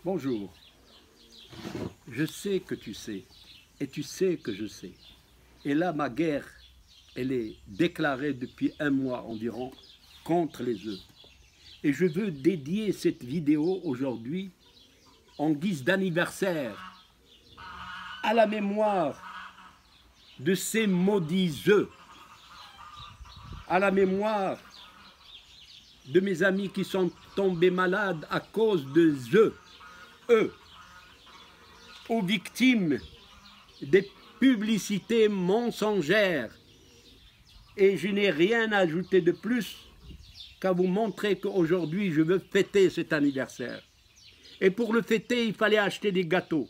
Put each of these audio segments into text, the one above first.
Bonjour, je sais que tu sais, et tu sais que je sais. Et là, ma guerre, elle est déclarée depuis un mois environ contre les œufs. Et je veux dédier cette vidéo aujourd'hui en guise d'anniversaire à la mémoire de ces maudits œufs, à la mémoire de mes amis qui sont tombés malades à cause des œufs, aux victimes des publicités mensongères. Et je n'ai rien à ajouter de plus qu'à vous montrer qu'aujourd'hui je veux fêter cet anniversaire. Et pour le fêter, il fallait acheter des gâteaux.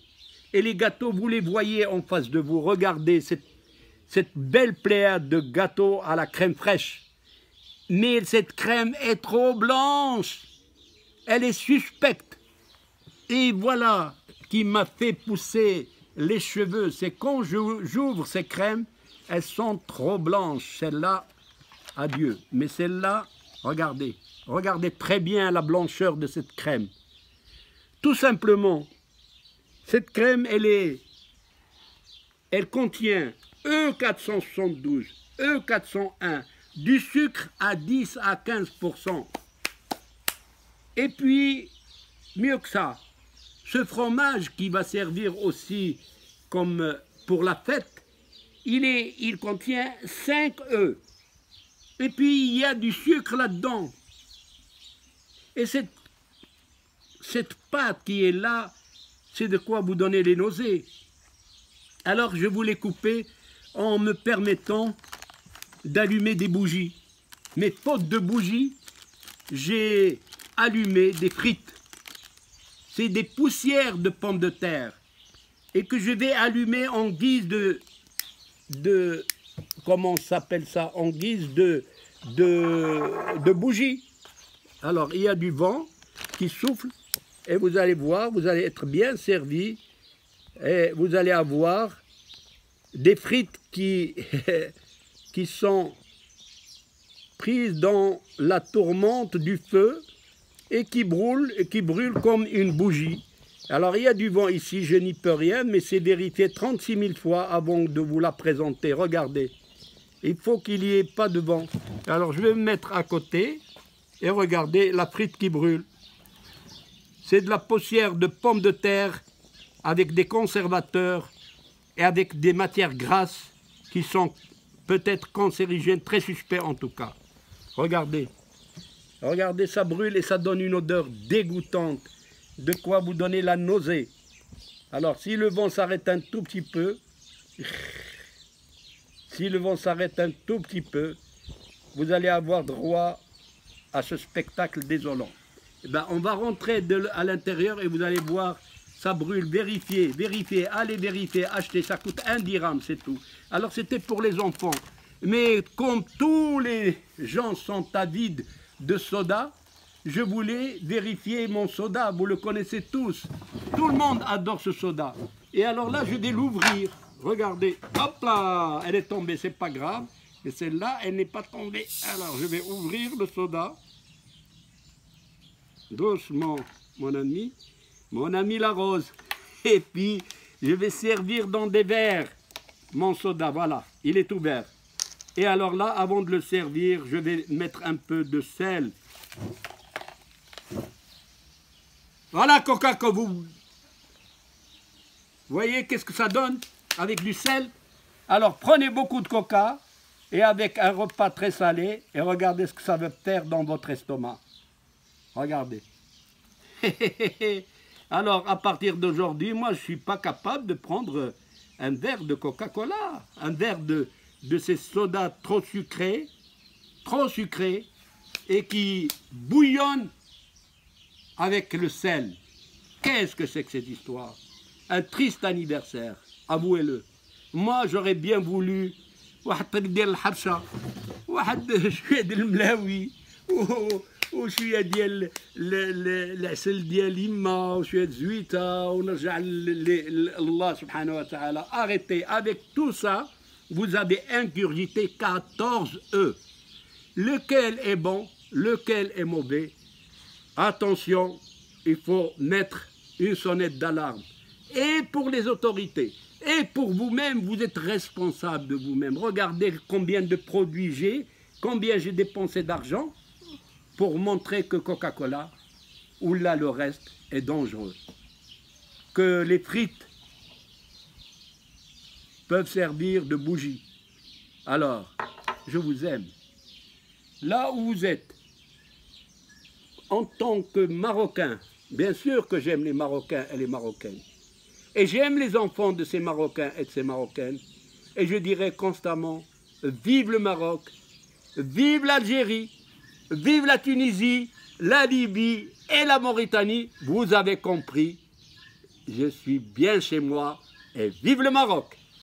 Et les gâteaux, vous les voyez en face de vous. Regardez cette belle pléiade de gâteaux à la crème fraîche. Mais cette crème est trop blanche. Elle est suspecte. Et voilà qui m'a fait pousser les cheveux. C'est quand j'ouvre ces crèmes, elles sont trop blanches. Celle-là, adieu. Mais celle-là, regardez. Regardez très bien la blancheur de cette crème. Tout simplement, cette crème, elle contient E472, E401, du sucre à 10 à 15%. Et puis, mieux que ça, ce fromage qui va servir aussi comme pour la fête, il contient 5 œufs. Et puis, il y a du sucre là-dedans. Et cette pâte qui est là, c'est de quoi vous donner les nausées. Alors, je vous l'ai coupé en me permettant d'allumer des bougies. Mais faute de bougies, j'ai allumé des frites. C'est des poussières de pommes de terre. Et que je vais allumer en guise de comment s'appelle ça? En guise de bougie. Alors, il y a du vent qui souffle et vous allez voir, vous allez être bien servi et vous allez avoir des frites qui sont prises dans la tourmente du feu et qui brûlent comme une bougie. Alors, il y a du vent ici, je n'y peux rien, mais c'est vérifié 36 000 fois avant de vous la présenter. Regardez, il faut qu'il n'y ait pas de vent. Alors, je vais me mettre à côté et regardez la frite qui brûle. C'est de la poussière de pommes de terre avec des conservateurs et avec des matières grasses qui sont peut-être cancérigènes, très suspects en tout cas. Regardez. Regardez, ça brûle et ça donne une odeur dégoûtante. De quoi vous donner la nausée. Alors, si le vent s'arrête un tout petit peu, vous allez avoir droit à ce spectacle désolant. Eh ben, on va rentrer à l'intérieur et vous allez voir, ça brûle. Vérifiez, allez vérifier, achetez, ça coûte 1 dirham, c'est tout. Alors, c'était pour les enfants. Mais comme tous les gens sont avides de soda, je voulais vérifier mon soda, vous le connaissez tous. Tout le monde adore ce soda. Et alors là, je vais l'ouvrir. Regardez, hop là, elle est tombée, c'est pas grave. Mais celle-là, elle n'est pas tombée. Alors, je vais ouvrir le soda. Doucement, mon ami la rose. Et puis, je vais servir dans des verres mon soda, voilà, il est ouvert. Et alors là, avant de le servir, je vais mettre un peu de sel. Voilà, Coca, que vous voyez qu'est-ce que ça donne avec du sel. Alors, prenez beaucoup de Coca et avec un repas très salé et regardez ce que ça va faire dans votre estomac. Regardez. Alors, à partir d'aujourd'hui, moi, je ne suis pas capable de prendre un verre de Coca-Cola, un verre de ces sodas trop sucrés et qui bouillonnent avec le sel. Qu'est-ce que c'est que cette histoire? Un triste anniversaire, avouez-le. Moi, j'aurais bien voulu وشويه ديال العسل ديال يما وشويه زويته ونرجع لله سبحانه وتعالى. Arrêtez avec tout ça, vous avez ingurgité 14 œufs. Lequel est bon, lequel est mauvais? Attention, il faut mettre une sonnette d'alarme. Et pour les autorités, et pour vous-même, vous êtes responsable de vous-même. Regardez combien de produits j'ai, combien j'ai dépensé d'argent pour montrer que Coca-Cola, ou là le reste, est dangereux. Que les frites peuvent servir de bougie. Alors, je vous aime. Là où vous êtes, en tant que Marocain, bien sûr que j'aime les Marocains et les Marocaines. Et j'aime les enfants de ces Marocains et de ces Marocaines. Et je dirais constamment, vive le Maroc, vive l'Algérie, vive la Tunisie, la Libye et la Mauritanie. Vous avez compris, je suis bien chez moi et vive le Maroc!